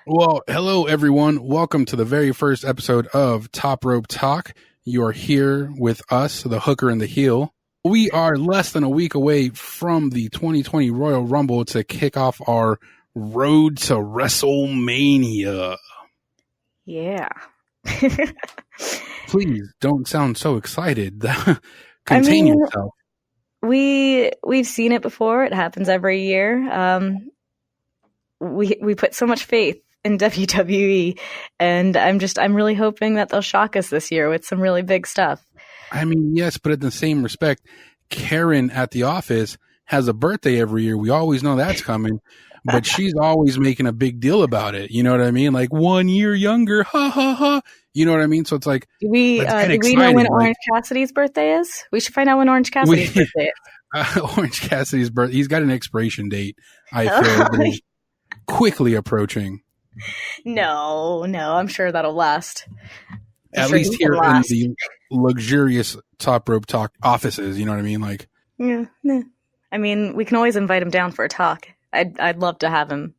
Well, hello everyone. Welcome to the very first episode of Top Rope Talk. You are here with us, the hooker and the heel. We are less than a week away from the 2020 Royal Rumble to kick off our road to WrestleMania. Yeah. Please don't sound so excited. Contain yourself. We've seen it before. It happens every year. We put so much faith in WWE, and I'm really hoping that they'll shock us this year with some really big stuff. I mean, yes, but in the same respect, Karen at the office has a birthday every year. We always know that's coming, but she's always making a big deal about it. You know what I mean? Like 1 year younger, ha ha ha. You know what I mean? So it's like, do we know when Orange Cassidy's birthday is? We should find out when Orange Cassidy's birthday is. Orange Cassidy's birthday. He's got an expiration date. I feel that is quickly approaching. No, I'm sure that'll last. At least here in the luxurious Top Rope Talk offices, you know what I mean? Like, yeah. I mean, we can always invite him down for a talk. I'd love to have him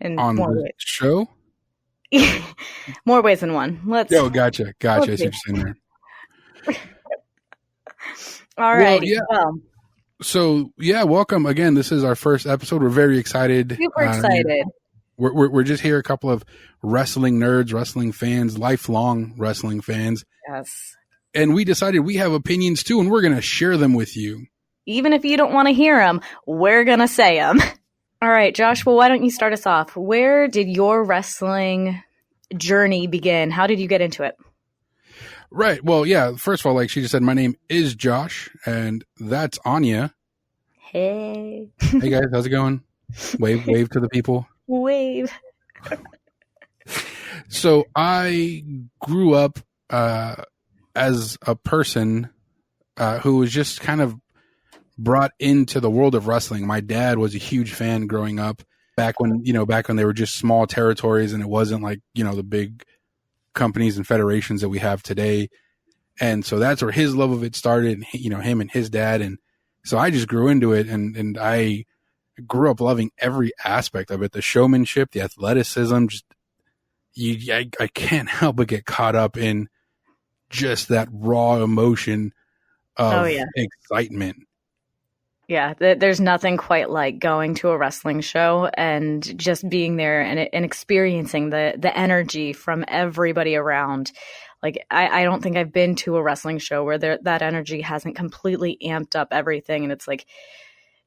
on the show. More ways than one. Oh, gotcha. I see what you're saying there. All right. Well, so yeah, welcome again. This is our first episode. We're very excited. Super excited. We're just here, a couple of wrestling nerds, wrestling fans, lifelong wrestling fans. Yes. And we decided we have opinions too, and we're going to share them with you. Even if you don't want to hear them, we're going to say them. All right, Josh, well, why don't you start us off? Where did your wrestling journey begin? How did you get into it? Right. Well, yeah, first of all, like she just said, my name is Josh, and that's Anya. Hey. Hey, guys, how's it going? Wave to the people. Wave. So I grew up as a person who was just kind of brought into the world of wrestling. My dad was a huge fan growing up back when they were just small territories and it wasn't like, the big companies and federations that we have today. And so that's where his love of it started, him and his dad. And so I just grew into it and I grew up loving every aspect of it, the showmanship, the athleticism, just I can't help but get caught up in just that raw emotion of excitement. Yeah, there's nothing quite like going to a wrestling show and just being there and experiencing the energy from everybody around. Like, I don't think I've been to a wrestling show where that energy hasn't completely amped up everything. And it's like,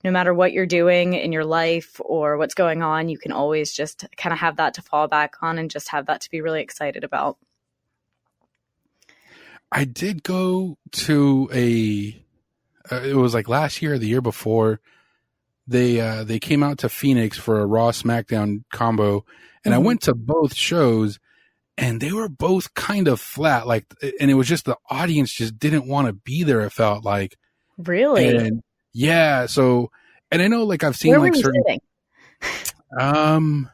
no matter what you're doing in your life or what's going on, you can always just kind of have that to fall back on and just have that to be really excited about. I did go to it was like last year or the year before, they came out to Phoenix for a Raw SmackDown combo, and I went to both shows, and they were both kind of flat. Like, and it was just the audience just didn't want to be there. It felt like, really, and yeah. So, and I know, like, I've seen where like were you certain, sitting?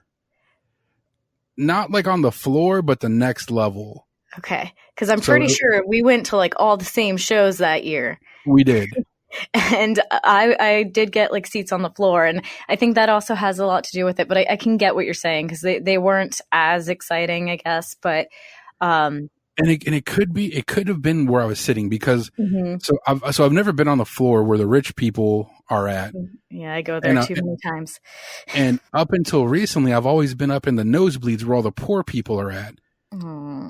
Not like on the floor, but the next level. Okay, because I'm pretty sure we went to like all the same shows that year. We did. And I did get like seats on the floor, and I think that also has a lot to do with it. But I can get what you're saying because they weren't as exciting, I guess. But and it could have been where I was sitting because so I've never been on the floor where the rich people are at. Yeah, I go there too many times. And up until recently, I've always been up in the nosebleeds where all the poor people are at.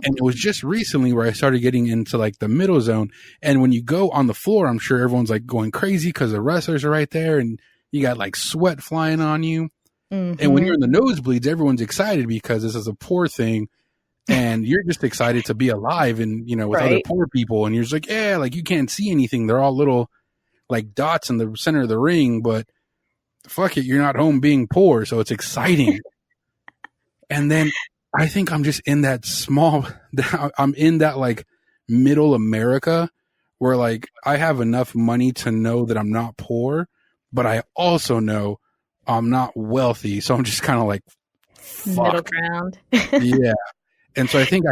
And it was just recently where I started getting into like the middle zone. And when you go on the floor, I'm sure everyone's like going crazy because the wrestlers are right there and you got like sweat flying on you. And when you're in the nosebleeds, everyone's excited because this is a poor thing. And you're just excited to be alive and, with other poor people. And you're just like, yeah, like you can't see anything. They're all little like dots in the center of the ring, but fuck it. You're not home being poor. So it's exciting. And then I think I'm just in that I'm in that like middle America where like I have enough money to know that I'm not poor, but I also know I'm not wealthy. So I'm just kind of like, fuck. Middle ground. Yeah. And so I think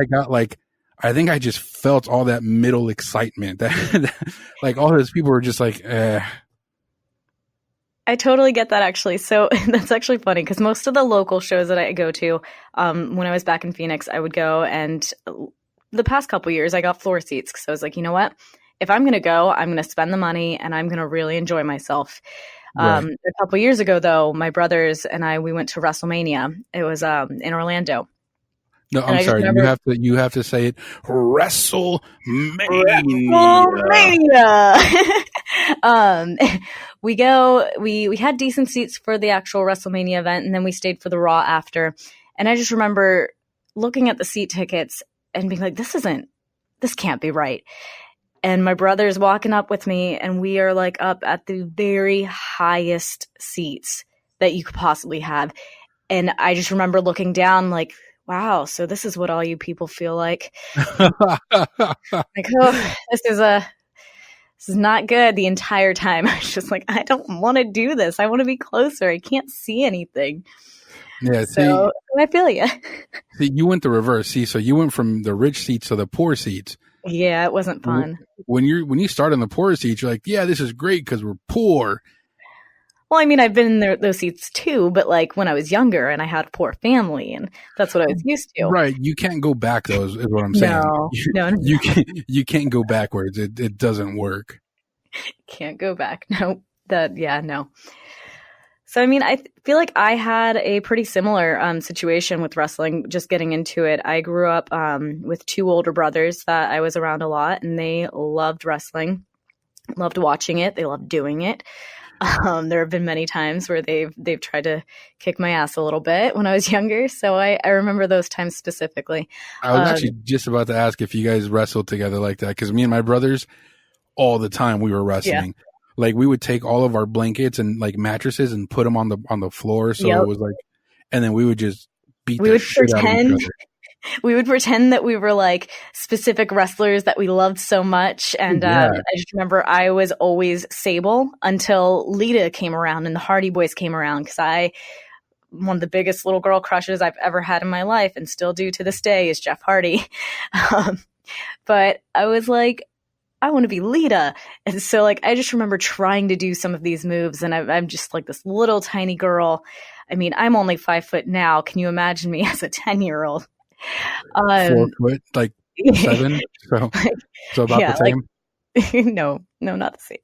I just felt all that middle excitement that like all those people were just like, I totally get that actually. So that's actually funny because most of the local shows that I go to, when I was back in Phoenix, I would go, and the past couple years I got floor seats because I was like, you know what? If I'm going to go, I'm going to spend the money and I'm going to really enjoy myself. Right. A couple years ago, though, my brothers and I, we went to WrestleMania. It was in Orlando. No, And I'm I just sorry. remember You have to say it. WrestleMania. WrestleMania. um, we had decent seats for the actual WrestleMania event, and then we stayed for the Raw after. And I just remember looking at the seat tickets and being like, this can't be right. And my brother's walking up with me, and we are like up at the very highest seats that you could possibly have. And I just remember looking down like, wow, so this is what all you people feel like. Like, oh, this is not good the entire time. I was just like, I don't want to do this. I want to be closer. I can't see anything. Yeah, So I feel you. see, you went the reverse. See, so you went from the rich seats to the poor seats. Yeah, it wasn't fun. When you start on the poor seats, you're like, yeah, this is great because we're poor. Well, I mean, I've been in those seats too, but like when I was younger and I had a poor family, and that's what I was used to. Right. You can't go back, though, is what I'm saying. No. You can't go backwards. It doesn't work. Can't go back. No. No. So, I mean, I feel like I had a pretty similar situation with wrestling, just getting into it. I grew up with two older brothers that I was around a lot, and they loved wrestling, loved watching it. They loved doing it. There have been many times where they've tried to kick my ass a little bit when I was younger. So I remember those times specifically. I was actually just about to ask if you guys wrestled together like that, because me and my brothers, all the time we were wrestling. Yeah. Like we would take all of our blankets and like mattresses and put them on the floor. So it was like, and then we would just beat the shit out of each other. We would pretend that we were like specific wrestlers that we loved so much. And I just remember I was always Sable until Lita came around and the Hardy Boys came around, because one of the biggest little girl crushes I've ever had in my life and still do to this day is Jeff Hardy. But I was like, I want to be Lita. And so like, I just remember trying to do some of these moves, and I'm just like this little tiny girl. I mean, I'm only 5 foot now. Can you imagine me as a 10-year-old? 4 foot, like 7. So about the same. Like, no, not the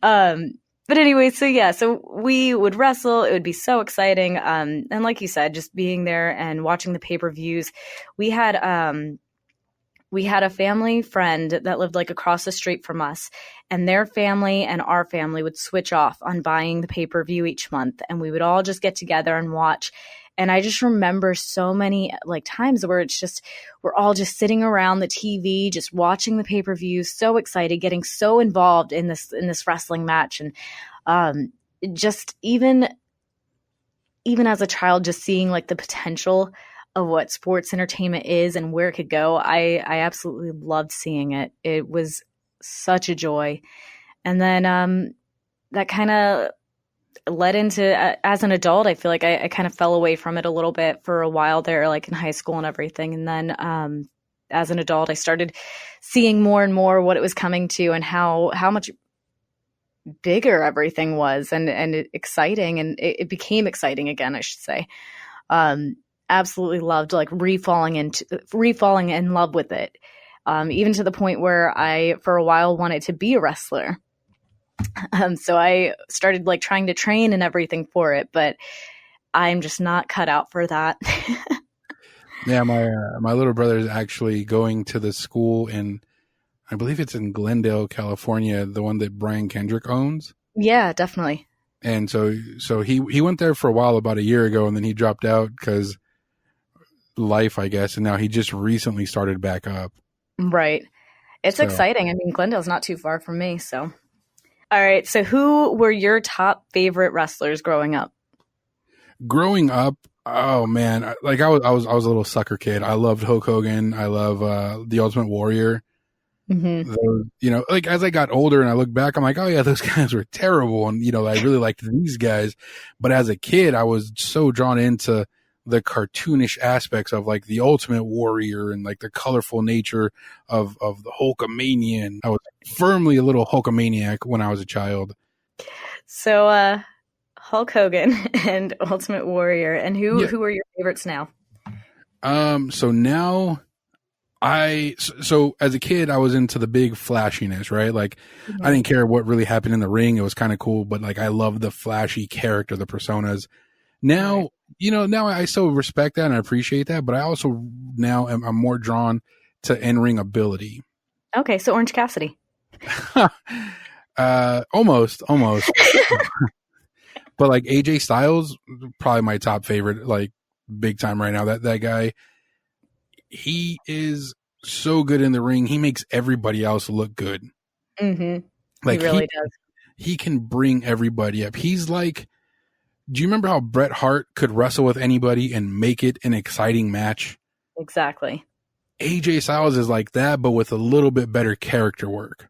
same. But anyway, so we would wrestle. It would be so exciting. And like you said, just being there and watching the pay-per-views. We had a family friend that lived like across the street from us, and their family and our family would switch off on buying the pay-per-view each month, and we would all just get together and watch. And I just remember so many like times where it's just, we're all just sitting around the TV, just watching the pay-per-view, so excited, getting so involved in this wrestling match. And just even as a child, just seeing like the potential of what sports entertainment is and where it could go. I absolutely loved seeing it. It was such a joy. And then that kind of led into, as an adult, I feel like I kind of fell away from it a little bit for a while there, like in high school and everything. And then as an adult, I started seeing more and more what it was coming to, and how much bigger everything was, and exciting. And it became exciting again, I should say. Absolutely loved like refalling in love with it. Even to the point where I, for a while, wanted to be a wrestler. So I started like trying to train and everything for it, but I'm just not cut out for that. Yeah, my little brother is actually going to the school in, I believe it's in Glendale, California, the one that Brian Kendrick owns. Yeah, definitely. And so he went there for a while, about a year ago, and then he dropped out because life, I guess, and now he just recently started back up. Right. It's exciting. I mean, Glendale's not too far from me, so. All right. So who were your top favorite wrestlers growing up? Growing up, oh man, like I was a little sucker kid. I loved Hulk Hogan. I love the Ultimate Warrior. Mm-hmm. Those, like as I got older and I look back, I'm like, oh yeah, those guys were terrible, and I really liked these guys. But as a kid, I was so drawn into the cartoonish aspects of like the Ultimate Warrior and like the colorful nature of the Hulkamania. And I was firmly a little Hulkamaniac when I was a child. So Hulk Hogan and Ultimate Warrior. And Yeah. who are your favorites now? So now so as a kid, I was into the big flashiness, right? Like, I didn't care what really happened in the ring. It was kind of cool, but like, I love the flashy character, the personas. Now, Right. now I still respect that and I appreciate that, but I also now I'm more drawn to in-ring ability. Okay, so Orange Cassidy. Almost. But like AJ Styles, probably my top favorite, like big time right now. That guy, he is so good in the ring. He makes everybody else look good. Mm-hmm. Like he really does. He can bring everybody up. He's like, do you remember how Bret Hart could wrestle with anybody and make it an exciting match? Exactly. AJ Styles is like that, but with a little bit better character work.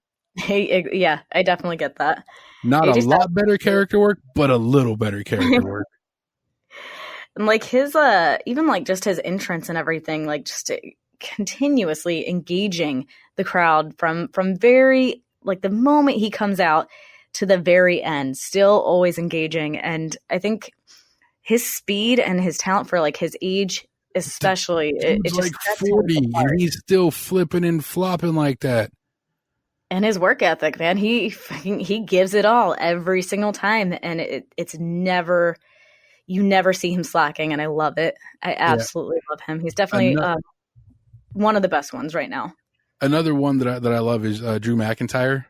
Yeah, I definitely get that. Not AJ a lot Styles, better character work, but a little better character work. and like his even like just his entrance and everything, like just continuously engaging the crowd from very like the moment he comes out to the very end, still always engaging. And I think his speed and his talent for like his age, especially, it Dude's just like sets him 40 apart. and he's still flipping and flopping like that. And his work ethic, man, he gives it all every single time, and it's never, you never see him slacking, and I love it. I absolutely love him. He's definitely one of the best ones right now. Another one that I love is Drew McIntyre.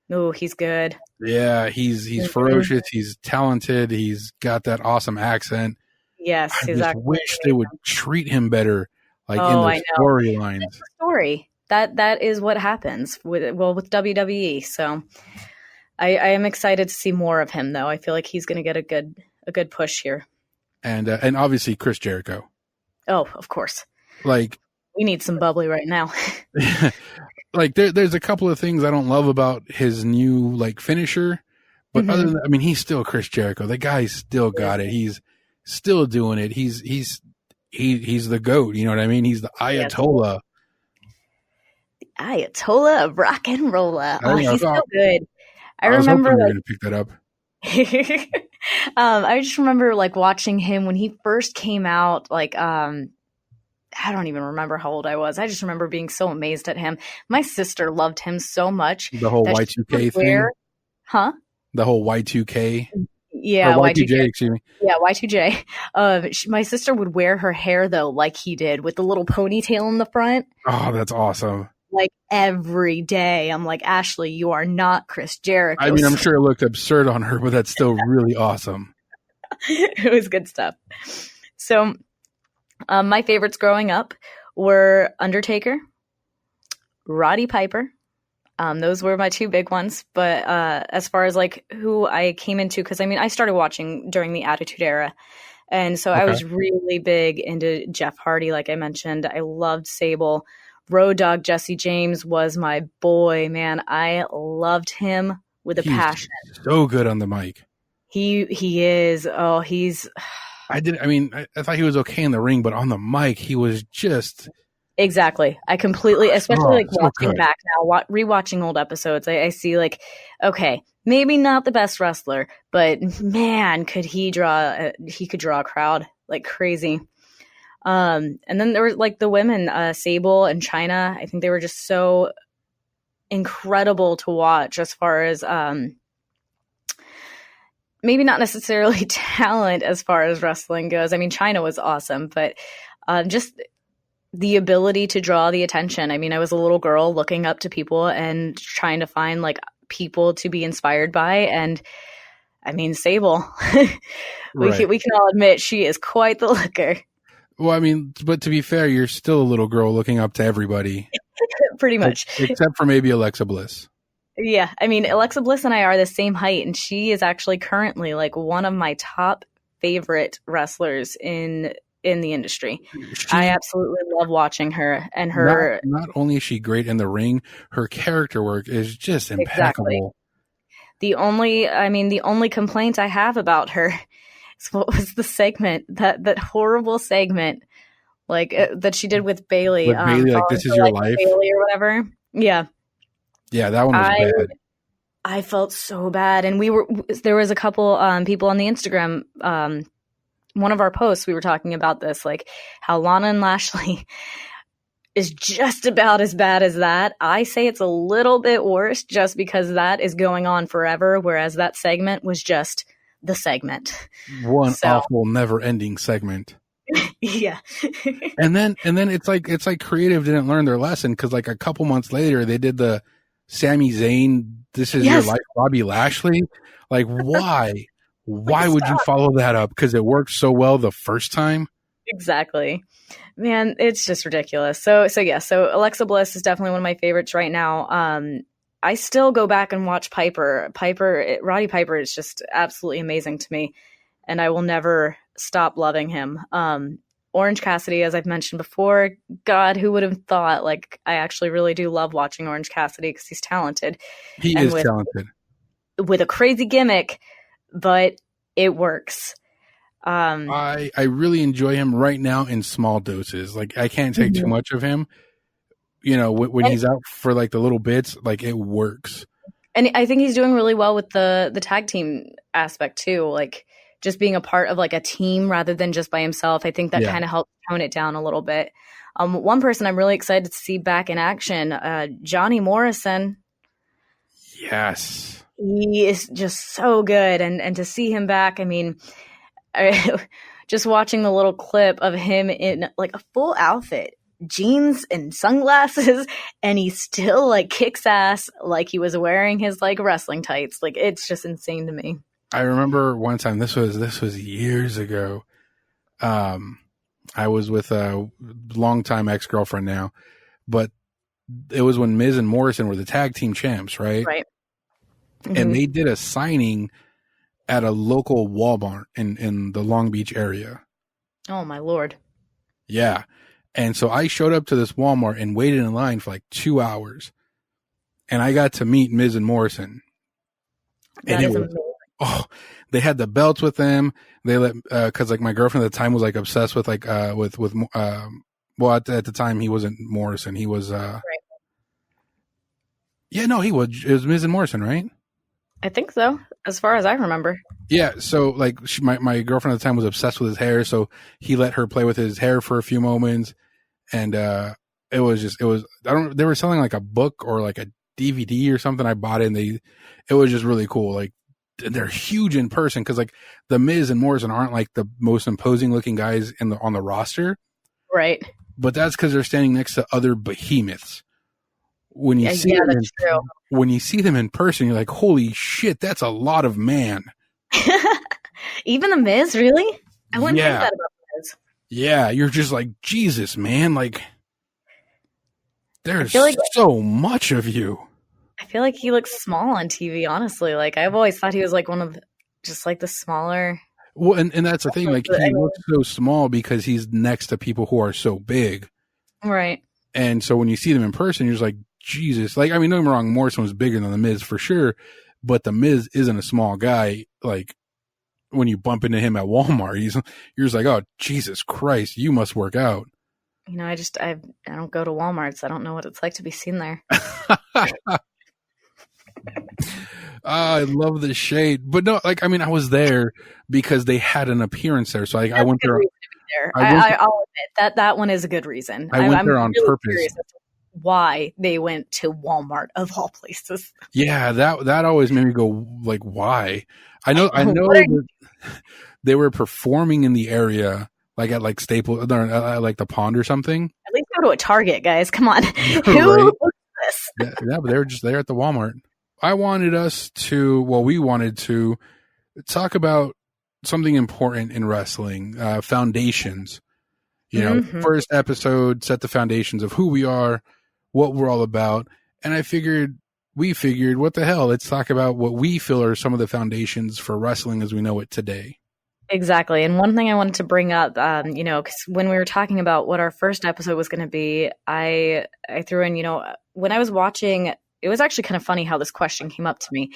Oh, he's good. Yeah, he's ferocious. He's talented. He's got that awesome accent. Yes, I just wish they would treat him better, like in the storylines. Story. That is what happens with WWE. So I am excited to see more of him, though. I feel like he's going to get a good push here. And obviously Chris Jericho. Oh, of course. Like, we need some bubbly right now. Like there's a couple of things I don't love about his new like finisher, but other than that, I mean, he's still Chris Jericho. The guy's still got it. He's still doing it. He's the GOAT. You know what I mean? He's the Ayatollah. Ayatollah of rock and rolla. Oh, he's so good. I was remember hoping you were going to pick that up. I just remember like watching him when he first came out. Like, I don't even remember how old I was. I just remember being so amazed at him. My sister loved him so much. The whole Y2K thing, huh? The whole Y2K. Yeah, or Y2J. Excuse me. Yeah, Y2J. My sister would wear her hair though, like he did, with the little ponytail in the front. Oh, that's awesome. Like every day, I'm like, Ashley, you are not Chris Jericho. I mean, I'm sure it looked absurd on her, but that's still really awesome. It was good stuff. So, my favorites growing up were Undertaker, Roddy Piper. Those were my two big ones. But as far as like who I came into, because I mean, I started watching during the Attitude Era. And so I was really big into Jeff Hardy, like I mentioned. I loved Sable. Road Dogg Jesse James was my boy, man. I loved him with a passion. So good on the mic. He is. Oh, he's. I thought he was okay in the ring, but on the mic, he was just. Exactly. I completely, especially like watching back now, rewatching old episodes, I see like, okay, maybe not the best wrestler, but man, could he could draw a crowd like crazy. And then there were like the women, Sable and Chyna. I think they were just so incredible to watch as far as, maybe not necessarily talent as far as wrestling goes. I mean, Chyna was awesome, but just the ability to draw the attention. I mean, I was a little girl looking up to people and trying to find like people to be inspired by. And I mean, Sable, we can all admit she is quite the looker. Well, I mean, but to be fair, you're still a little girl looking up to everybody. Pretty much. Except for maybe Alexa Bliss. Yeah. I mean, Alexa Bliss and I are the same height, and she is actually currently like one of my top favorite wrestlers in the industry. I absolutely love watching her, and her. Not only is she great in the ring, her character work is just impeccable. Exactly. The only complaint I have about her is what was the segment, that horrible segment, like that she did with Bailey. With Bailey, like, this is your life, Bailey or whatever. Yeah. Yeah, that one was bad. I felt so bad. And there was a couple people on the Instagram, one of our posts, we were talking about this, like how Lana and Lashley is just about as bad as that. I say it's a little bit worse just because that is going on forever, whereas that segment was just the segment. One awful, never-ending segment. Yeah. and then it's like creative didn't learn their lesson, because like a couple months later they did the Sami Zayn, "This is your life, Bobby Lashley." Like, why? Why would you follow that up? Because it worked so well the first time. Exactly. Man, it's just ridiculous. So Alexa Bliss is definitely one of my favorites right now. I still go back and watch Roddy Piper is just absolutely amazing to me, and I will never stop loving him. Orange Cassidy, as I've mentioned before, God, who would have thought? Like, I actually really do love watching Orange Cassidy because he's talented. He is talented. With a crazy gimmick, but it works. I really enjoy him right now in small doses. Like, I can't take too much of him. You know, when he's out for like the little bits, like, it works. And I think he's doing really well with the tag team aspect too. Like, just being a part of like a team rather than just by himself. I think that kind of helps tone it down a little bit. One person I'm really excited to see back in action, Johnny Morrison. Yes. He is just so good. And to see him back, I mean, just watching the little clip of him in like a full outfit, jeans and sunglasses, and he still like kicks ass like he was wearing his like wrestling tights. Like, it's just insane to me. I remember one time, this was years ago. I was with a longtime ex-girlfriend now, but it was when Miz and Morrison were the tag team champs, right? Right. Mm-hmm. And they did a signing at a local Walmart in the Long Beach area. Oh my Lord. Yeah. And so I showed up to this Walmart and waited in line for like 2 hours, and I got to meet Miz and Morrison. That is amazing. Oh, they had the belts with them. They let, cause like my girlfriend at the time was like obsessed with like, well, at the time he wasn't Morrison. He was, right. Yeah, no, it was Miz and Morrison, right? I think so, as far as I remember. Yeah. So like my girlfriend at the time was obsessed with his hair. So he let her play with his hair for a few moments. And, they were selling like a book or like a DVD or something. I bought it, and it was just really cool. Like, they're huge in person, because like the Miz and Morrison aren't like the most imposing looking guys on the roster, right? But that's because they're standing next to other behemoths. When you when you see them in person, you're like, holy shit, that's a lot of man. Even the Miz, really? I wouldn't think that about the Miz. Yeah, you're just like, Jesus, man, like, there's like so much of you. I feel like he looks small on TV, honestly. Like, I've always thought he was like one of just like the smaller. Well, and that's the thing. Like, he looks so small because he's next to people who are so big. Right. And so when you see them in person, you're just like, Jesus. Like, I mean, don't get me wrong, Morrison was bigger than the Miz for sure, but the Miz isn't a small guy. Like, when you bump into him at Walmart, you're just like, oh, Jesus Christ, you must work out. You know, I don't go to Walmart, so I don't know what it's like to be seen there. I love the shade, but no, like, I mean, I was there because they had an appearance there, so I went there. I'll admit that one is a good reason. I went there on purpose. Why they went to Walmart of all places? Yeah, that always made me go, like, why? I know they were performing in the area, like at like Staples, like the Pond or something. At least go to a Target, guys. Come on, right? Who looks this? Yeah, but they were just there at the Walmart. We wanted to talk about something important in wrestling, foundations. You know, first episode set the foundations of who we are, what we're all about. And we figured, what the hell? Let's talk about what we feel are some of the foundations for wrestling as we know it today. Exactly. And one thing I wanted to bring up, because when we were talking about what our first episode was going to be, I threw in, when I was watching, it was actually kind of funny how this question came up to me.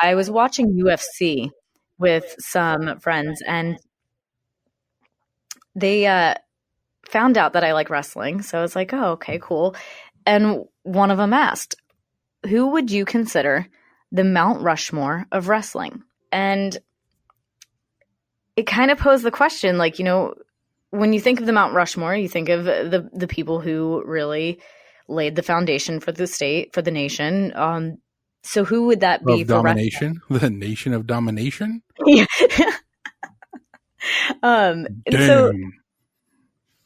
I was watching UFC with some friends, and they found out that I like wrestling. So I was like, oh, okay, cool. And one of them asked, who would you consider the Mount Rushmore of wrestling. And it kind of posed the question, like, you know, when you think of the Mount Rushmore, you think of the people who really laid the foundation for the state, for the nation. So who would that be of for domination? The nation of domination? wrestling? And so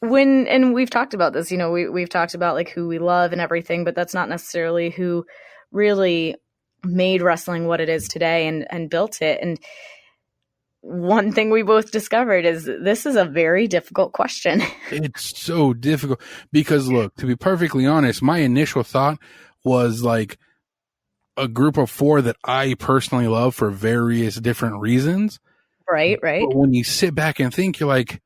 and we've talked about this, you know, we've talked about like who we love and everything, but that's not necessarily who really made wrestling what it is today and built it. And one thing we both discovered is this is a very difficult question. It's so difficult because, look, to be perfectly honest, my initial thought was like a group of 4 that I personally love for various different reasons. Right. But when you sit back and think, you're like,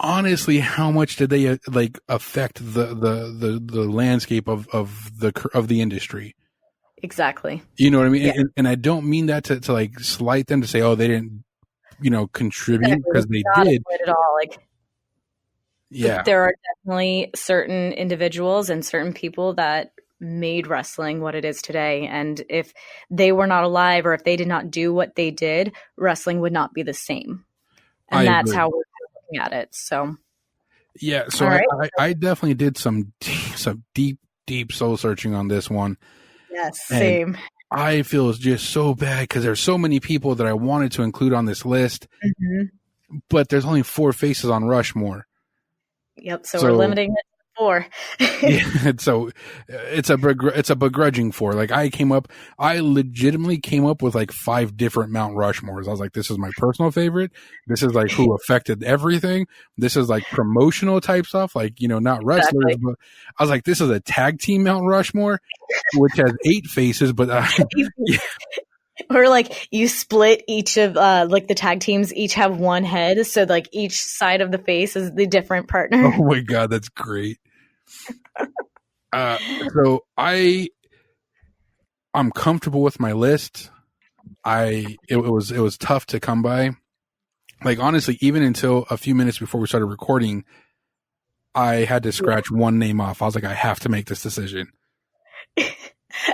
honestly, how much did they like affect the landscape of the industry? Exactly. You know what I mean? Yeah. And I don't mean that to like slight them, to say, oh, they didn't, you know, contribute, because they did. At all. Like, yeah, there are definitely certain individuals and certain people that made wrestling what it is today. And if they were not alive, or if they did not do what they did, wrestling would not be the same. And that's agree. how we're looking at it. So, yeah. So right. I definitely did some deep soul searching on this one. Yes, same. I feel it's just so bad because there's so many people that I wanted to include on this list, but there's only 4 faces on Rushmore. Yep. So we're limiting it to 4. Yeah. So it's a begrudging 4. Like I legitimately came up with like 5 different Mount Rushmores. I was like, this is my personal favorite. This is like who affected everything. This is like promotional type stuff. Like, you know, not wrestlers, but I was like, this is a tag team Mount Rushmore, which has 8 faces, but yeah. Or like you split each of like the tag teams each have 1 head, so like each side of the face is the different partner. Oh my god, that's great. So I'm comfortable with my list. It was tough to come by. Like, honestly, even until a few minutes before we started recording, I had to scratch one name off. I was like, I have to make this decision.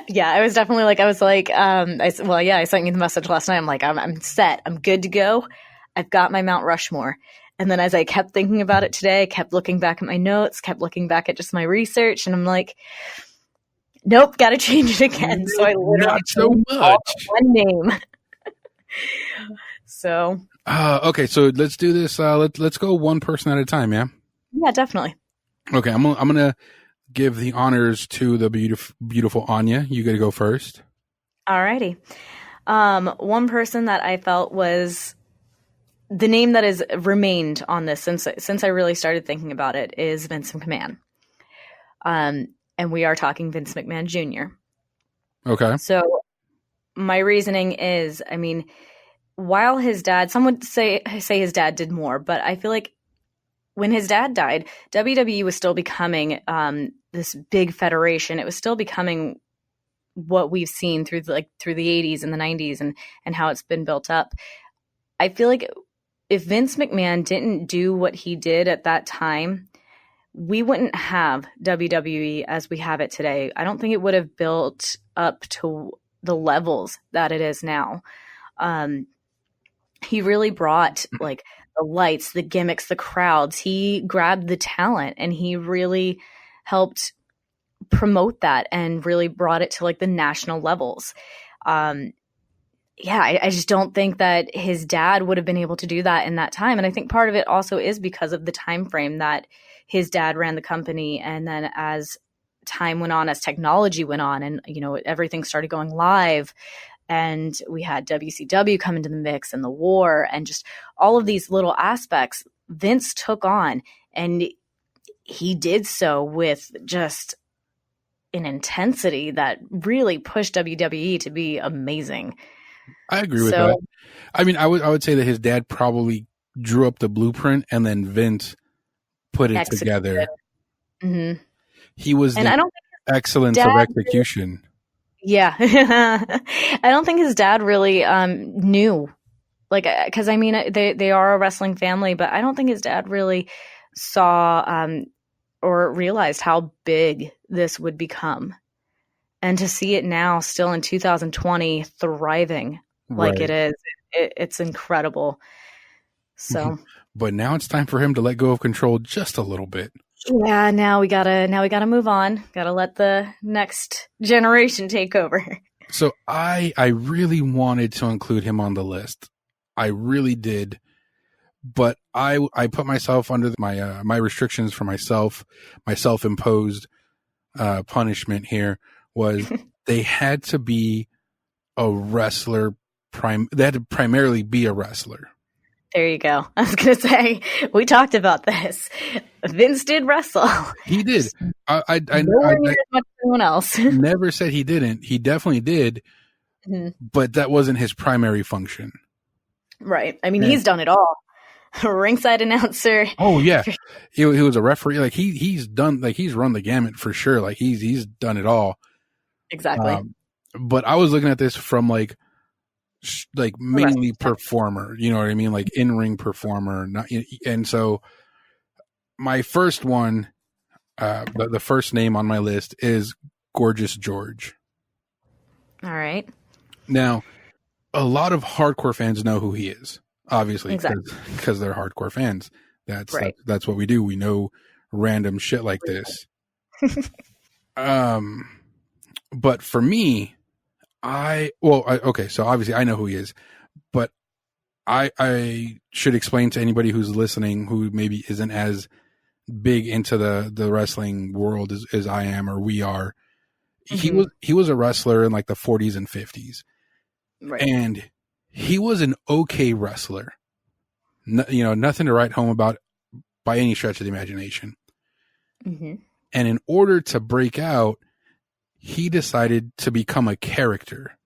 Yeah, I was definitely like, I sent you the message last night. I'm like, I'm set. I'm good to go. I've got my Mount Rushmore. And then as I kept thinking about it today, I kept looking back at my notes, kept looking back at just my research, and I'm like, nope, got to change it again. So I literally not so much. One name. So. Okay, so let's do this. Let's go one person at a time. Yeah. Yeah, definitely. Okay, I'm gonna give the honors to the beautiful Anya. You got to go first. Alrighty. One person that I felt was the name that has remained on this since I really started thinking about it is Vince McMahon. And we are talking Vince McMahon Jr. Okay. So my reasoning is, I mean, while his dad, some would say his dad did more, but I feel like when his dad died, WWE was still becoming this big federation. It was still becoming what we've seen through the 80s and the 90s and how it's been built up. I feel like if Vince McMahon didn't do what he did at that time, we wouldn't have WWE as we have it today. I don't think it would have built up to the levels that it is now. He really brought like the lights, the gimmicks, the crowds. He grabbed the talent and he really helped promote that and really brought it to like the national levels. I just don't think that his dad would have been able to do that in that time. And I think part of it also is because of the time frame that his dad ran the company. And then as time went on, as technology went on and, you know, everything started going live, and we had WCW come into the mix and the war and just all of these little aspects Vince took on. And he did so with just an intensity that really pushed WWE to be amazing. I agree with that. I mean, I would say that his dad probably drew up the blueprint and then Vince put it together. Mm-hmm. He was the excellence of execution. Yeah. I don't think his dad really knew. Like, because I mean, they are a wrestling family, but I don't think his dad really saw or realized how big this would become. And to see it now, still in 2020, thriving like it Right. is, it's incredible. So But now it's time for him to let go of control just a little bit. yeah, now we gotta move on. Gotta let the next generation take over. So I really wanted to include him on the list. I really did. But I put myself under my restrictions for myself. My self-imposed punishment here was they had to be a wrestler. They had to primarily be a wrestler. There you go. I was gonna say we talked about this. Vince did wrestle. He did. I Nowhere near as much as anyone else. never said he didn't. He definitely did, but that wasn't his primary function. Right. I mean, he's done it all. Ringside announcer. Oh yeah, he was a referee. Like he's done. Like he's run the gamut for sure. Like he's done it all. Exactly. But I was looking at this from like mainly performer. You know what I mean? Like in ring performer. And so my first one, the first name on my list is Gorgeous George. All right. Now, a lot of hardcore fans know who he is, obviously, because they're hardcore fans. That's what we do. We know random shit like this. But for me, okay, so obviously I know who he is, but I should explain to anybody who's listening who maybe isn't as big into the wrestling world as I am or we are. He was a wrestler in like the 40s and 50s. Right. And he was an okay wrestler. Nothing to write home about by any stretch of the imagination. And in order to break out, he decided to become a character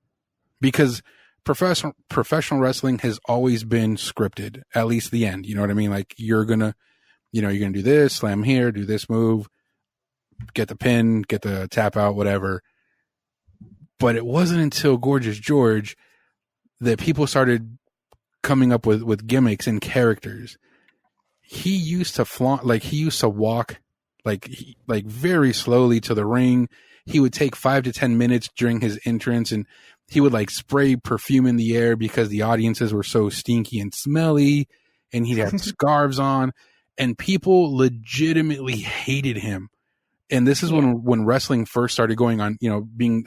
because professional wrestling has always been scripted, at least the end. You know what I mean? Like you're gonna do this, slam here, do this move, get the pin, get the tap out, whatever. But it wasn't until Gorgeous George that people started coming up with gimmicks and characters. He used to flaunt, like he used to walk like very slowly to the ring. He would take 5 to 10 minutes during his entrance and he would like spray perfume in the air because the audiences were so stinky and smelly, and he'd have scarves on, and people legitimately hated him. And this is when wrestling first started going on, being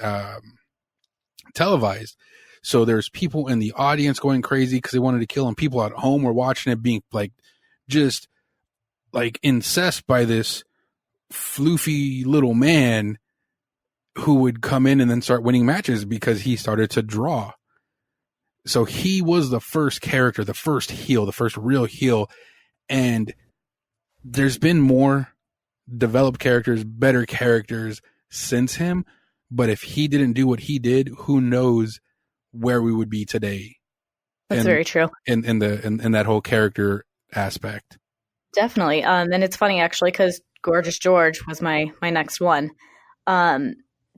televised. So there's people in the audience going crazy because they wanted to kill him. People at home were watching it being like, just like incensed by this floofy little man who would come in and then start winning matches because he started to draw. So he was the first character, the first heel, the first real heel. And there's been more developed characters, better characters since him. But if he didn't do what he did, who knows where we would be today. That's very true. In that whole character aspect. Definitely. And it's funny actually, because Gorgeous George was my next one.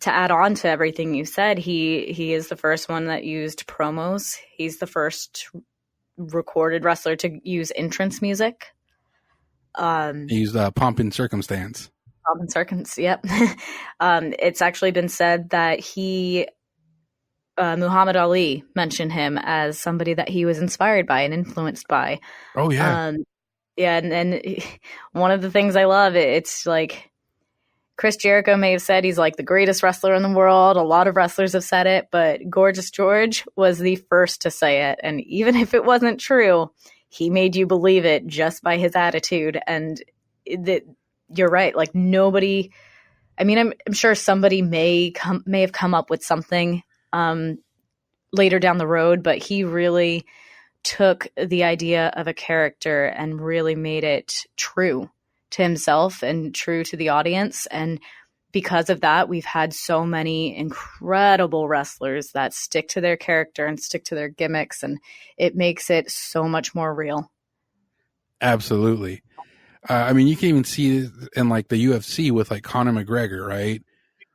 To add on to everything you said, he is the first one that used promos. He's the first recorded wrestler to use entrance music. He used Pomp and Circumstance. Pomp and Circumstance, yep. It's actually been said that Muhammad Ali mentioned him as somebody that he was inspired by and influenced by. Oh, yeah. Yeah, and one of the things I love, it's like Chris Jericho may have said he's like the greatest wrestler in the world. A lot of wrestlers have said it, but Gorgeous George was the first to say it. And even if it wasn't true, he made you believe it just by his attitude. And you're right. Like nobody, I mean, I'm sure somebody may have come up with something later down the road, but he really took the idea of a character and really made it true to himself and true to the audience. And because of that, we've had so many incredible wrestlers that stick to their character and stick to their gimmicks, and it makes it so much more real. Absolutely. I mean, you can even see it in like the UFC with like Conor McGregor, right?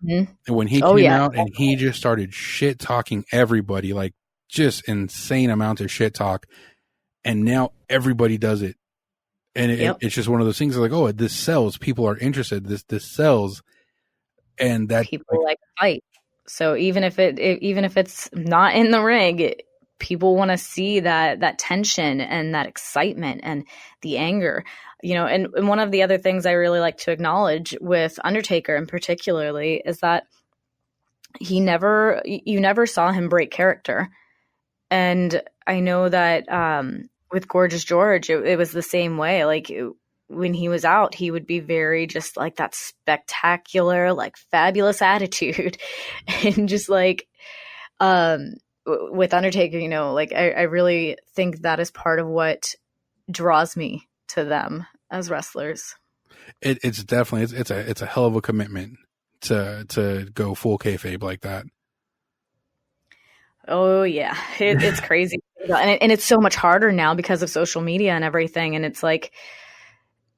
Mm-hmm. And when he came out and he just started shit talking everybody, like just insane amounts of shit talk. And now everybody does it. And it's just one of those things like, oh, this sells. People are interested. This sells. And that people like to fight. So even if it's not in the ring, people want to see that tension and that excitement and the anger, and one of the other things I really like to acknowledge with Undertaker in particularly is that you never saw him break character. And I know that with Gorgeous George, it was the same way. Like when he was out, he would be very just like that spectacular, like fabulous attitude. And just like with Undertaker, like I really think that is part of what draws me to them as wrestlers. It's definitely it's a hell of a commitment to go full kayfabe like that. Oh yeah, it's crazy, and it's so much harder now because of social media and everything. And it's like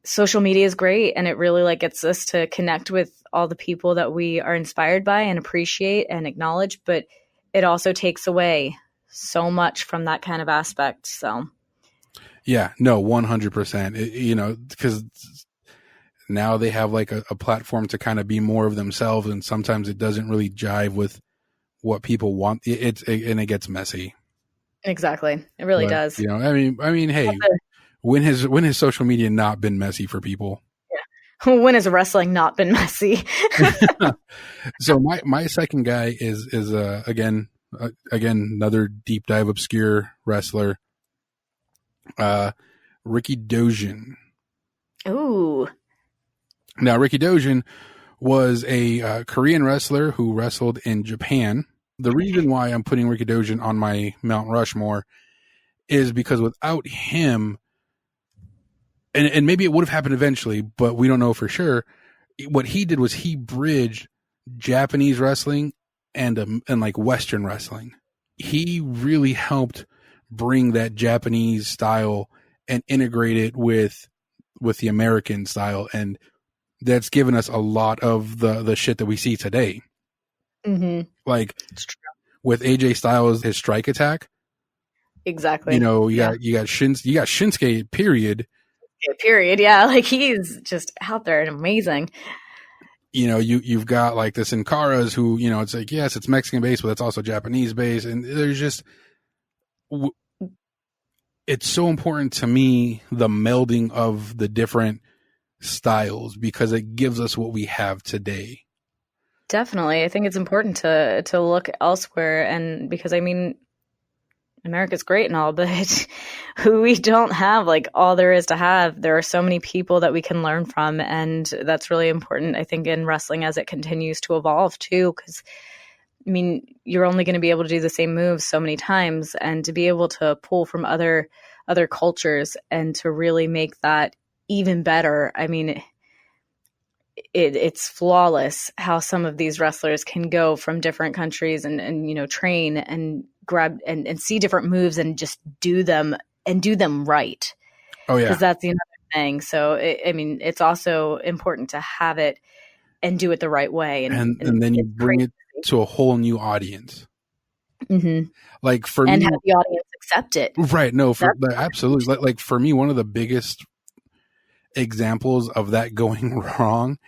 social media is great, and it really like gets us to connect with all the people that we are inspired by and appreciate and acknowledge. But it also takes away so much from that kind of aspect. So yeah, no, 100%. Because now they have like a platform to kind of be more of themselves, and sometimes it doesn't really jive with what people want. And it gets messy. Exactly, it really does. I mean, hey, when has social media not been messy for people? Yeah. When has wrestling not been messy? So my second guy is again another deep dive obscure wrestler, Ricky Dojin. Ooh. Now Ricky Dojin was a Korean wrestler who wrestled in Japan. The reason why I'm putting Ricky Dojin on my Mount Rushmore is because without him, and maybe it would have happened eventually, but we don't know for sure. What he did was he bridged Japanese wrestling and like Western wrestling. He really helped bring that Japanese style and integrate it with the American style, and that's given us a lot of the shit that we see today. Mm-hmm. Like with AJ Styles, his strike attack. Exactly. You got Shinsuke. Period. Period. Yeah, like he's just out there and amazing. You've got like the Sin Caras who, it's like, yes, it's Mexican based, but it's also Japanese based, and there's just it's so important to me, the melding of the different styles, because it gives us what we have today. Definitely. I think it's important to look elsewhere, and because I mean America's great and all, but we don't have like all there is to have. There are so many people that we can learn from, and that's really important, I think, in wrestling as it continues to evolve too, because I mean, you're only going to be able to do the same moves so many times, and to be able to pull from other cultures and to really make that even better. I mean, it's flawless how some of these wrestlers can go from different countries and train and grab and see different moves and just do them right. Oh yeah, because that's the other thing. So I mean, it's also important to have it and do it the right way, and then you bring it to a whole new audience. Mm-hmm. Like for and me, have the audience accept it. Right? No, absolutely. Like for me, one of the biggest examples of that going wrong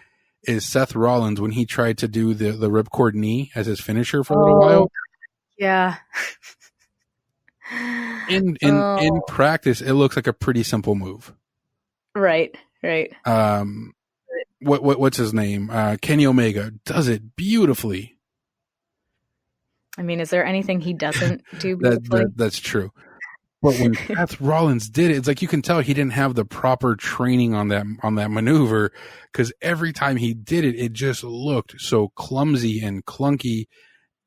is Seth Rollins when he tried to do the ripcord knee as his finisher for a little while. Yeah. In practice, it looks like a pretty simple move. Right. What's his name? Kenny Omega does it beautifully. I mean, is there anything he doesn't do beautifully? That's true. But when Seth Rollins did it, it's like you can tell he didn't have the proper training on that maneuver, because every time he did it, it just looked so clumsy and clunky.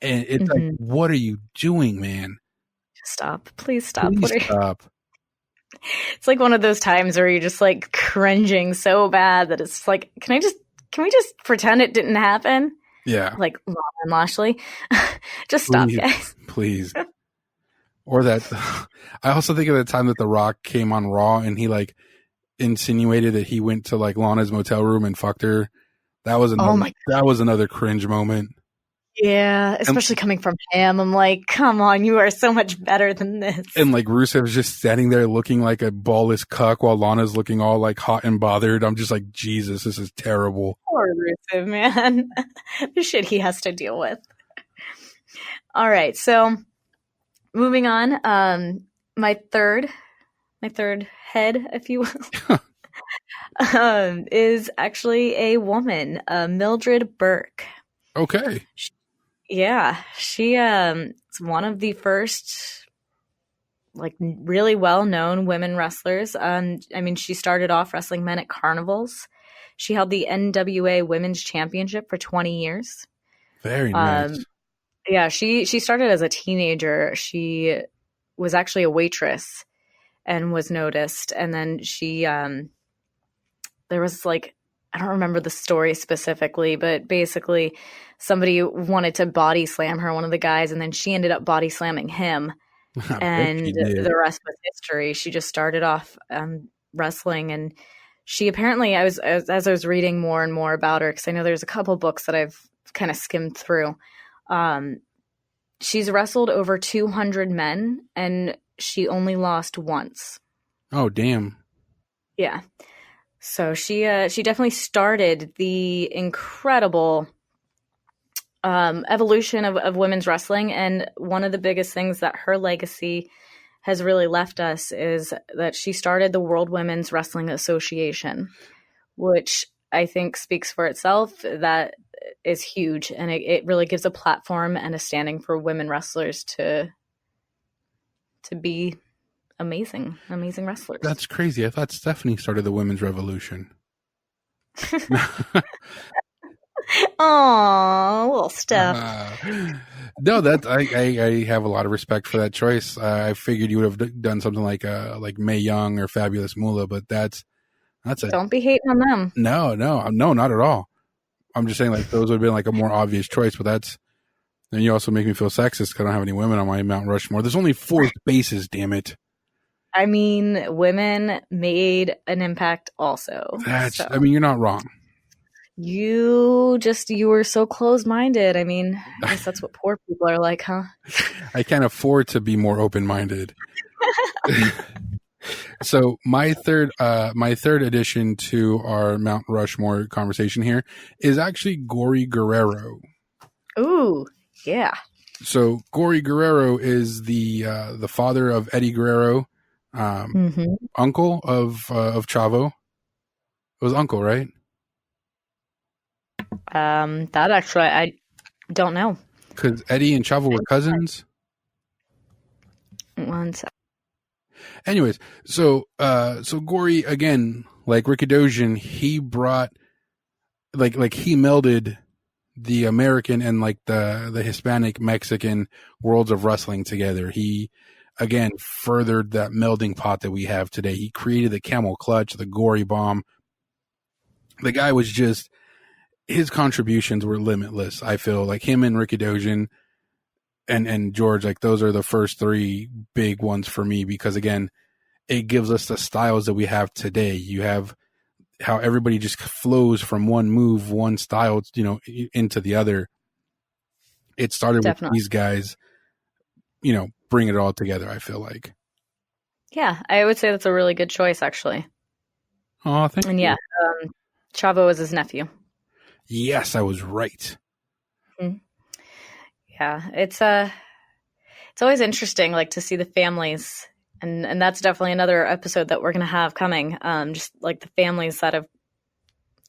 And it's like, what are you doing, man? Stop. Please stop. Please stop. It's like one of those times where you're just like cringing so bad that it's like, can we just pretend it didn't happen? Yeah. Like Lana and Lashley. Just stop, guys. Please. Or that, I also think of the time that The Rock came on Raw and he like insinuated that he went to like Lana's motel room and fucked her. That was another cringe moment. Yeah, especially coming from him. I'm like, come on, you are so much better than this. And like Rusev's just standing there looking like a ballless cuck while Lana's looking all like hot and bothered. I'm just like, Jesus, this is terrible. Poor Rusev, man. The shit he has to deal with. All right, so moving on. My third head, if you will, is actually a woman, Mildred Burke. Okay. She is one of the first like really well-known women wrestlers. I mean, she started off wrestling men at carnivals. She held the NWA Women's Championship for 20 years. Very nice. Yeah, she started as a teenager. She was actually a waitress and was noticed, and then she there was like, I don't remember the story specifically, but basically somebody wanted to body slam her, one of the guys, and then she ended up body slamming him. I bet And she did. the rest was history. She just started off wrestling, and she apparently, as I was reading more and more about her, because I know there's a couple books that I've kind of skimmed through. She's wrestled over 200 men, and she only lost once. Oh, damn. Yeah. So she definitely started the incredible evolution of women's wrestling, and one of the biggest things that her legacy has really left us is that she started the World Women's Wrestling Association, which I think speaks for itself. That is huge, and it really gives a platform and a standing for women wrestlers to be amazing wrestlers. That's crazy. I thought Stephanie started the women's revolution. Oh, little Steph. No, that I have a lot of respect for that choice. I figured you would have done something like Mae Young or Fabulous Moolah, but that's a Don't be hating on them. no, not at all. I'm just saying like those would have been like a more obvious choice, but that's. And you also make me feel sexist because I don't have any women on my Mount Rushmore. There's only 4 spaces, damn it. I mean, women made an impact also. I mean, you're not wrong. You were so close-minded. I mean, I guess that's what poor people are like, huh? I can't afford to be more open-minded. So my third addition to our Mount Rushmore conversation here is actually Gory Guerrero. Ooh, yeah. So Gory Guerrero is the father of Eddie Guerrero, uncle of Chavo. It was uncle, right? That actually, I don't know. Because Eddie and Chavo were cousins. One sec. Anyways, so Gory, again, like Rikidosian, he brought like he melded the American and like the Hispanic Mexican worlds of wrestling together. He again furthered that melding pot that we have today. He created the camel clutch, the Gory bomb. The guy was just, his contributions were limitless. I feel like him and Rikidosian and George, like those are the first 3 big ones for me, because again, it gives us the styles that we have today. You have how everybody just flows from one move, one style, into the other. It started with these guys, bring it all together, I feel like. Yeah, I would say that's a really good choice, actually. Oh, thank you. And yeah, Chavo was his nephew. Yes, I was right. Mm-hmm. Yeah, it's always interesting, like, to see the families, and that's definitely another episode that we're going to have coming. Just like the families that have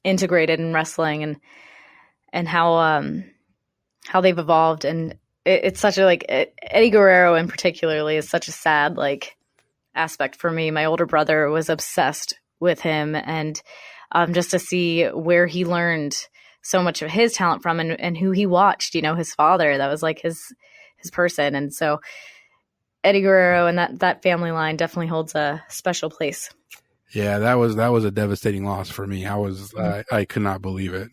integrated in wrestling and how they've evolved, and it's such a Eddie Guerrero in particularly is such a sad aspect for me. My older brother was obsessed with him, and just to see where he learned so much of his talent from and who he watched, his father, that was like his person. And so Eddie Guerrero and that family line definitely holds a special place. Yeah, that was a devastating loss for me. I could not believe it.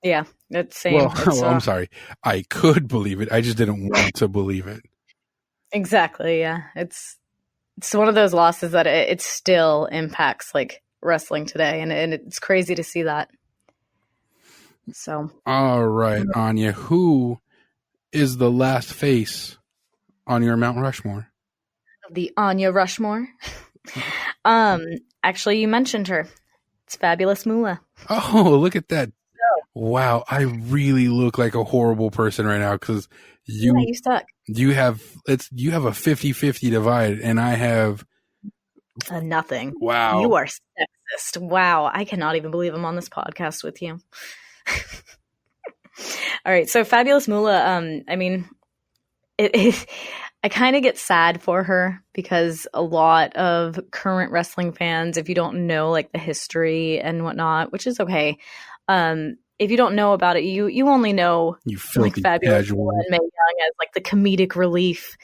Yeah, it's same. Well, I'm sorry. I could believe it. I just didn't want to believe it. Exactly. Yeah. It's one of those losses that it still impacts like wrestling today. And it's crazy to see that. So, all right, Anya, who is the last face on your Mount Rushmore? The Anya Rushmore. Actually, you mentioned her. It's Fabulous Moolah. Oh, look at that. Wow, I really look like a horrible person right now because Yeah, you you suck. you have a 50-50 divide, and I have Nothing. wow. You are sexist. Wow. I cannot even believe I'm on this podcast with you. All right. So Fabulous Moolah, I mean, I kind of get sad for her because a lot of current wrestling fans, if you don't know like the history and whatnot, which is okay, if you don't know about it, you only know You like filthy Fabulous Moolah casual. and Mae Young as like the comedic relief,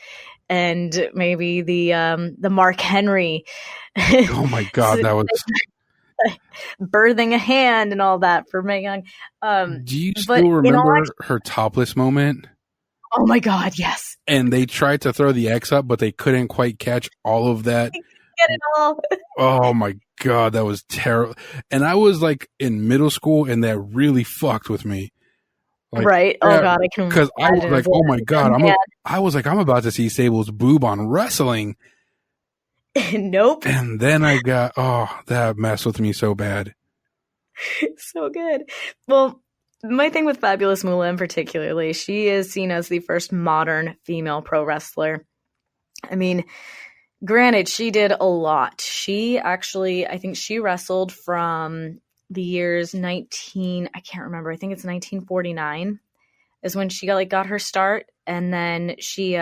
and maybe the Mark Henry Oh my god, that was. birthing a hand and all that for Mae Young. Do you But still in all remember her topless moment? oh my God, yes. And they tried to throw the X up, but they couldn't quite catch all of that. Get it all. Oh my god, that was terrible. And I was like in middle school, and that really fucked with me. Like, Right. Oh God, I can because I was imagine like, as oh my god, a young I was like, I'm about to see Sable's boob on wrestling, man. Nope. and then I got that messed with me so bad. So good. Well, my thing with Fabulous Moolah in particularly, she is seen as the first modern female pro wrestler. I mean, granted, she did a lot. She actually, I think she wrestled from the years I can't remember. I think it's 1949 is when she got her start. And then she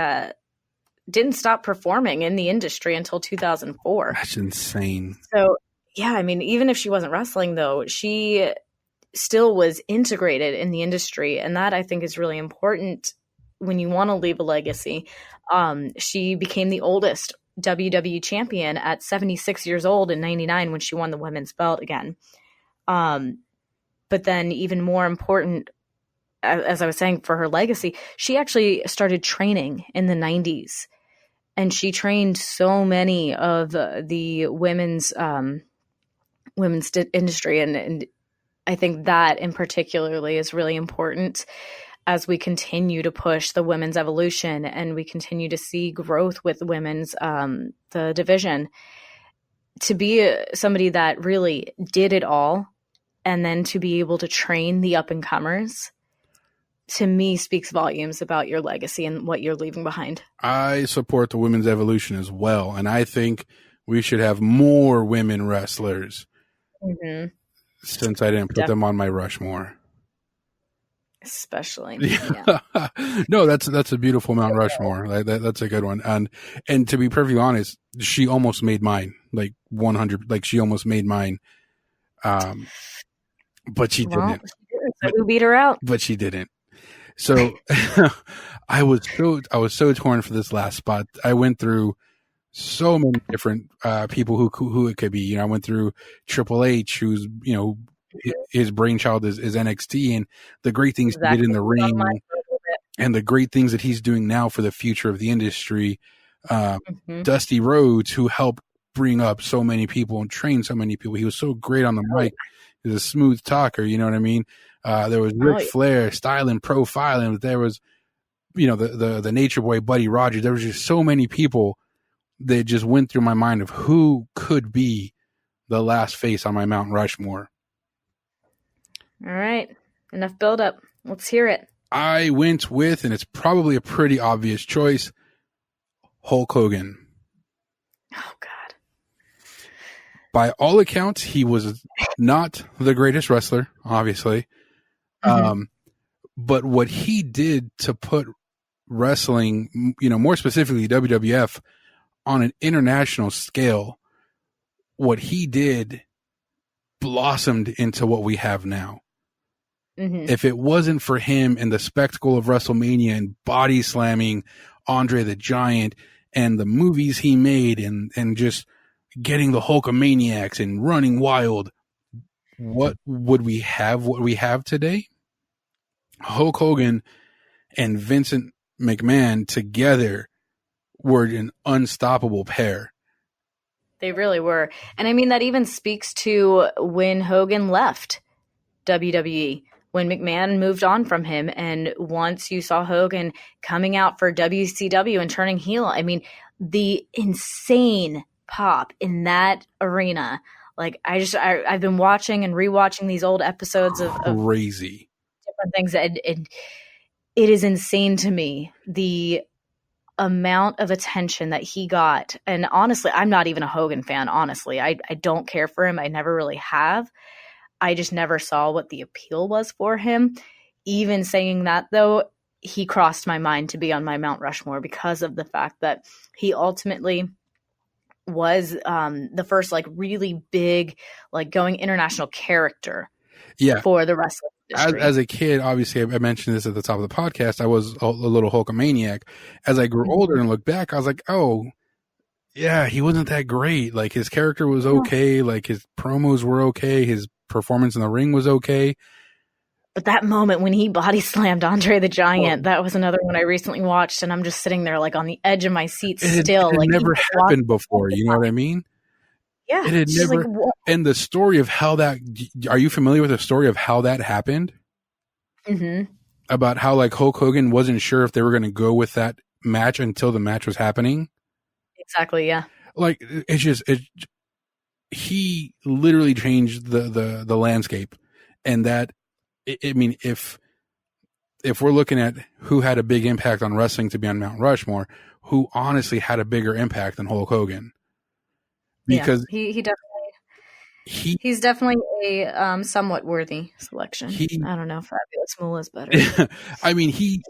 didn't stop performing in the industry until 2004. That's insane. So, yeah, I mean, even if she wasn't wrestling, though, she still was integrated in the industry. And that I think is really important when you want to leave a legacy. She became the oldest WWE champion at 76 years old in 99 when she won the women's belt again. But then even more important, as I was saying, for her legacy, she actually started training in the 90s. And she trained so many of the women's industry. And I think that in particularly is really important as we continue to push the women's evolution and we continue to see growth with women's the division. To be somebody that really did it all and then to be able to train the up-and-comers, to me, speaks volumes about your legacy and what you're leaving behind. I support the women's evolution as well, and I think we should have more women wrestlers. Mm-hmm. Since I didn't put them on my Rushmore. Especially. Yeah. No, that's a beautiful Mount Rushmore. Like, that's a good one. And to be perfectly honest, she almost made mine. Like 100. Like she almost made mine. But she didn't. So who beat her out? But she didn't. So I was so torn for this last spot. I went through so many different people who it could be. You know, I went through Triple H, who's, you know, his brainchild is NXT, and the great things he did in the ring, and the great things that he's doing now for the future of the industry. Dusty Rhodes, who helped bring up so many people and train so many people. He was so great on the mic. He was a smooth talker. You know what I mean? There was Ric Flair, styling, profiling. There was, you know, the Nature Boy, Buddy Rogers. There was just so many people that just went through my mind of who could be the last face on my Mount Rushmore. All right. Enough build up. Let's hear it. I went with, and it's probably a pretty obvious choice, Hulk Hogan. Oh, God. By all accounts, he was not the greatest wrestler, obviously. But what he did to put wrestling, you know, more specifically WWF, on an international scale, what he did blossomed into what we have now. If it wasn't for him and the spectacle of WrestleMania and body slamming Andre the Giant and the movies he made and just getting the Hulkamaniacs and running wild, what would we have? What we have today? Hulk Hogan and Vincent McMahon together were an unstoppable pair. They really were. And I mean, that even speaks to when Hogan left WWE, when McMahon moved on from him. And once you saw Hogan coming out for WCW and turning heel, I mean, the insane pop in that arena Like I've been watching and rewatching these old episodes of crazy different things, and it is insane to me the amount of attention that he got. And honestly, I'm not even a Hogan fan. Honestly, I don't care for him. I never really have. I just never saw what the appeal was for him. Even saying that, though, he crossed my mind to be on my Mount Rushmore because of the fact that he ultimately was the first like really big, like going international character for the wrestling industry. As a kid, obviously, I mentioned this at the top of the podcast, I was a little Hulkamaniac. As I grew older and looked back, I was like, oh, yeah, he wasn't that great. Like, his character was okay. Like, his promos were okay. His performance in the ring was okay. But that moment when he body slammed Andre the Giant, that was another one I recently watched, and I'm just sitting there like on the edge of my seat still. It like never happened before. You know what I mean? Yeah. It had never. Like, and the story of how that. Are you familiar with the story of how that happened? Mm-hmm. About how like Hulk Hogan wasn't sure if they were going to go with that match until the match was happening. Exactly. Yeah. Like he literally changed the landscape, and that. I mean, if we're looking at who had a big impact on wrestling to be on Mount Rushmore, who honestly had a bigger impact than Hulk Hogan? Because he's definitely a somewhat worthy selection. I don't know if Fabulous Moolah is better. I mean, he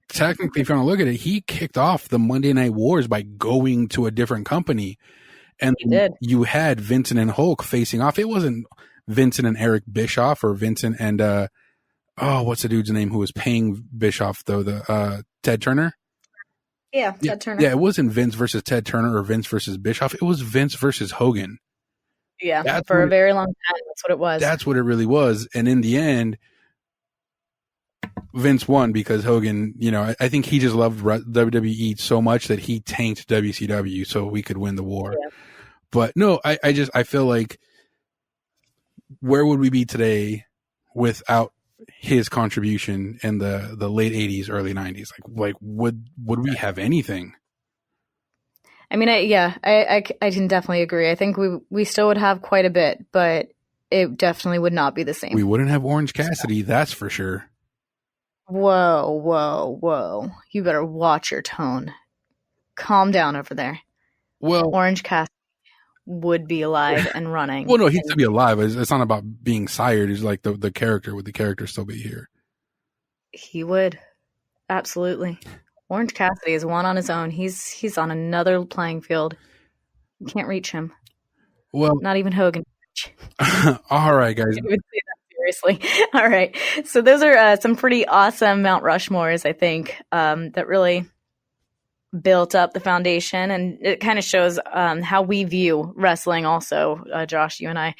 technically, if you want to look at it, he kicked off the Monday Night Wars by going to a different company, and you had Vincent and Hulk facing off. It wasn't Vincent and Eric Bischoff or Vincent and what's the dude's name who was paying Bischoff though? The Ted Turner. Yeah, Ted Turner. Yeah, it wasn't Vince versus Ted Turner or Vince versus Bischoff. It was Vince versus Hogan. Yeah, for a very long time, that's what it was. That's what it really was. And in the end, Vince won because Hogan, I think he just loved WWE so much that he tanked WCW so we could win the war. Yeah. But no, I feel like where would we be today without his contribution in the late 80s, early 90s? Like would we have anything? I mean, I can definitely agree. I think we still would have quite a bit, but it definitely would not be the same. We wouldn't have Orange Cassidy, that's for sure. Whoa. You better watch your tone. Calm down over there. Well, Orange Cassidy would be alive and running. Well, no, he'd still be alive. It's not about being sired. It's like the character. Would the character still be here? He would. Absolutely. Orange Cassidy is one on his own. He's on another playing field. You can't reach him. Well, not even Hogan. All right, guys. I would say that seriously. All right. So those are some pretty awesome Mount Rushmores, I think, that really built up the foundation, and it kind of shows how we view wrestling also, Josh, you and I,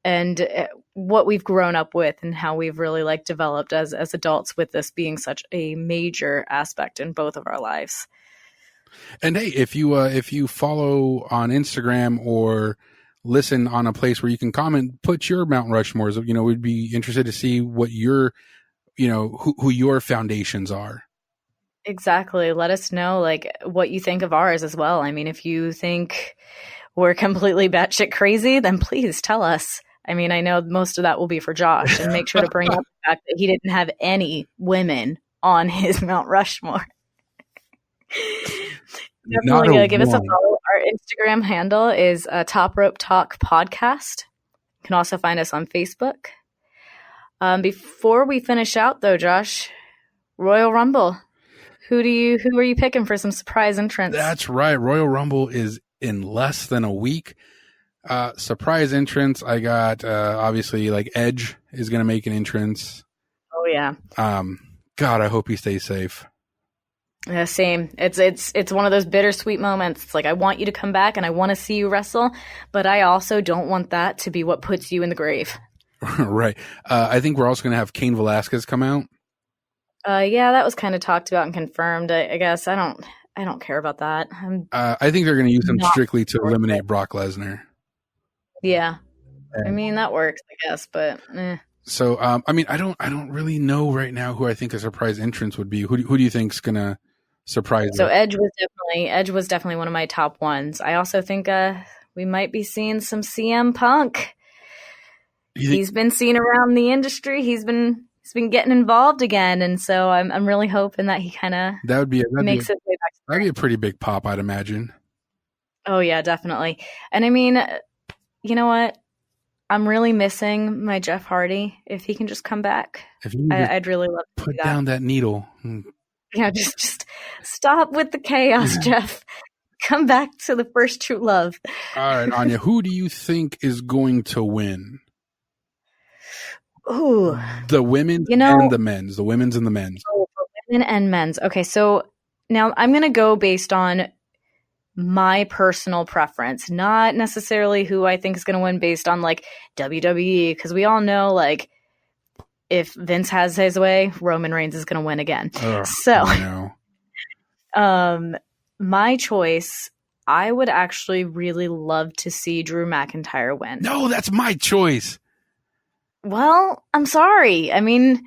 and what we've grown up with and how we've really like developed as adults, with this being such a major aspect in both of our lives. And hey, if you follow on Instagram or listen on a place where you can comment, put your Mount Rushmores. We'd be interested to see what your, who your foundations are. Exactly. Let us know like what you think of ours as well. I mean, if you think we're completely batshit crazy, then please tell us. I mean, I know most of that will be for Josh, and make sure to bring up the fact that he didn't have any women on his Mount Rushmore. Definitely give us a follow. Our Instagram handle is Top Rope Talk Podcast. You can also find us on Facebook. Before we finish out, though, Josh, Royal Rumble. Who are you picking for some surprise entrance? That's right. Royal Rumble is in less than a week. Surprise entrance. I got obviously like Edge is going to make an entrance. Oh yeah. God, I hope he stays safe. Yeah, same. It's one of those bittersweet moments. It's like, I want you to come back and I want to see you wrestle, but I also don't want that to be what puts you in the grave. Right. I think we're also going to have Cain Velasquez come out. Yeah, that was kind of talked about and confirmed. I guess I don't care about that. I think they're going to use him strictly to eliminate Brock Lesnar. Yeah, I mean that works, I guess, but. So, I mean, I don't really know right now who I think a surprise entrance would be. Who do you think's gonna surprise? So Edge was definitely one of my top ones. I also think we might be seeing some CM Punk. He's been seen around the industry. He's been getting involved again, and so I'm really hoping that he kind of makes it way back. That'd be a pretty big pop, I'd imagine. Oh yeah, definitely. And I mean, you know what? I'm really missing my Jeff Hardy. If he can just come back, I'd really love to put down that needle. Yeah, just stop with the chaos, Jeff. Come back to the first true love. All right, Anya, who do you think is going to win? Ooh, the women and the men's. The women's and the men's. Oh, for women and men's. Okay, so now I'm going to go based on my personal preference, not necessarily who I think is going to win based on like WWE, because we all know like if Vince has his way, Roman Reigns is going to win again. My choice, I would actually really love to see Drew McIntyre win. No, that's my choice. Well, I'm sorry. I mean,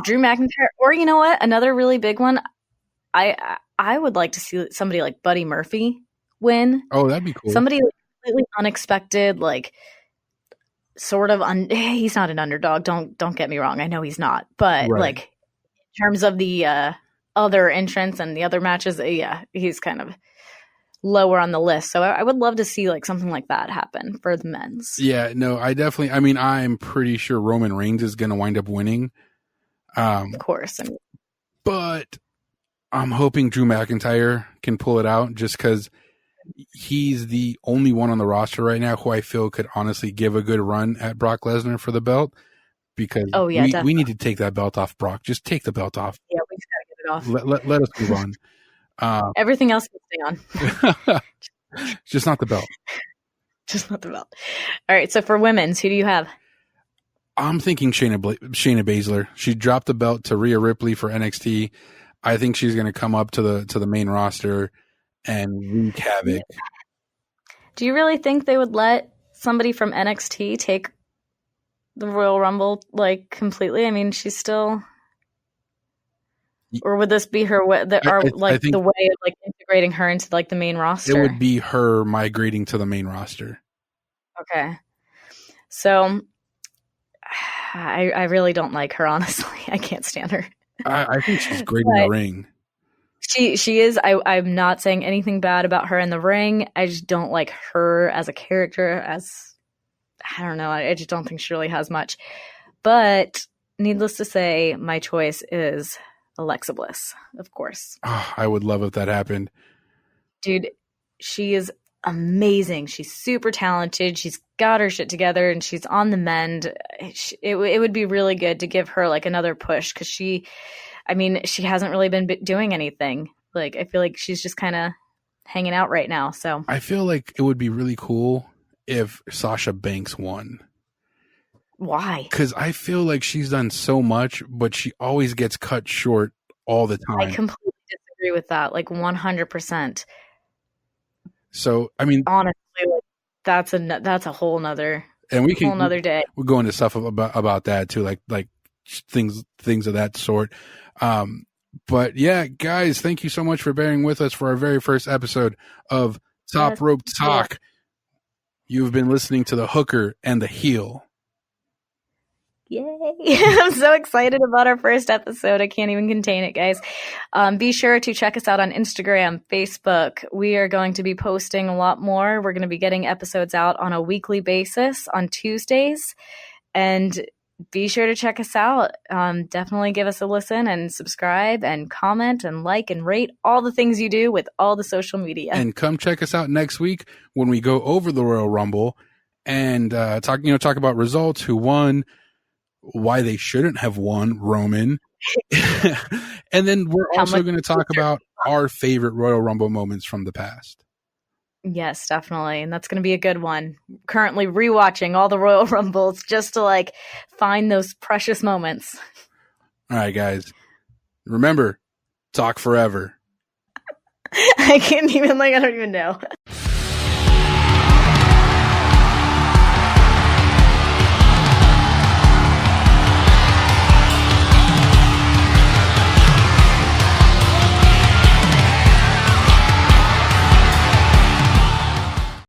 Drew McIntyre, or you know what? Another really big one. I would like to see somebody like Buddy Murphy win. Oh, that'd be cool. Somebody like completely unexpected, like sort of. He's not an underdog. Don't get me wrong. I know he's not, but like in terms of the other entrants and the other matches, yeah, he's kind of lower on the list. So I would love to see like something like that happen for the men's. Yeah, no, I'm pretty sure Roman Reigns is going to wind up winning. Of course. But I'm hoping Drew McIntyre can pull it out just because he's the only one on the roster right now who I feel could honestly give a good run at Brock Lesnar for the belt. Because we need to take that belt off Brock. Just take the belt off. Yeah, we just got to get it off. Let us move on. Everything else can stay on. Just not the belt. Just not the belt. All right. So for women's, who do you have? I'm thinking Shayna Baszler. She dropped the belt to Rhea Ripley for NXT. I think she's going to come up to the main roster and wreak havoc. Do you really think they would let somebody from NXT take the Royal Rumble like completely? I mean, she's still. Or would this be her way, the way of like integrating her into like the main roster? It would be her migrating to the main roster. Okay, so I really don't like her, honestly. I can't stand her. I think she's great in the ring. She is. I'm not saying anything bad about her in the ring. I just don't like her as a character. I don't know. I just don't think she really has much. But needless to say, my choice is Alexa Bliss, of course. Oh, I would love if that happened. Dude, she is amazing. She's super talented. She's got her shit together and she's on the mend. It would be really good to give her like another push because she hasn't really been doing anything. Like, I feel like she's just kind of hanging out right now. So I feel like it would be really cool if Sasha Banks won. Why? Because I feel like she's done so much, but she always gets cut short all the time. I completely disagree with that, like 100%. So, I mean, honestly, like, that's a whole nother day. We'll go into stuff about that too, like things of that sort. But yeah, guys, thank you so much for bearing with us for our very first episode of Top Rope Talk. You've been listening to the Hooker and the Heel. Yay. I'm so excited about our first episode. I can't even contain it, guys. Be sure to check us out on Instagram, Facebook. We are going to be posting a lot more. We're going to be getting episodes out on a weekly basis on Tuesdays. And be sure to check us out. Definitely give us a listen and subscribe and comment and like and rate all the things you do with all the social media. And come check us out next week when we go over the Royal Rumble and talk about results, who won, why they shouldn't have won, Roman. And then we're also going to talk about our favorite Royal Rumble moments from the past. Yes, definitely. And that's going to be a good one. Currently rewatching all the Royal Rumbles just to like find those precious moments. All right, guys. Remember, talk forever. I don't even know.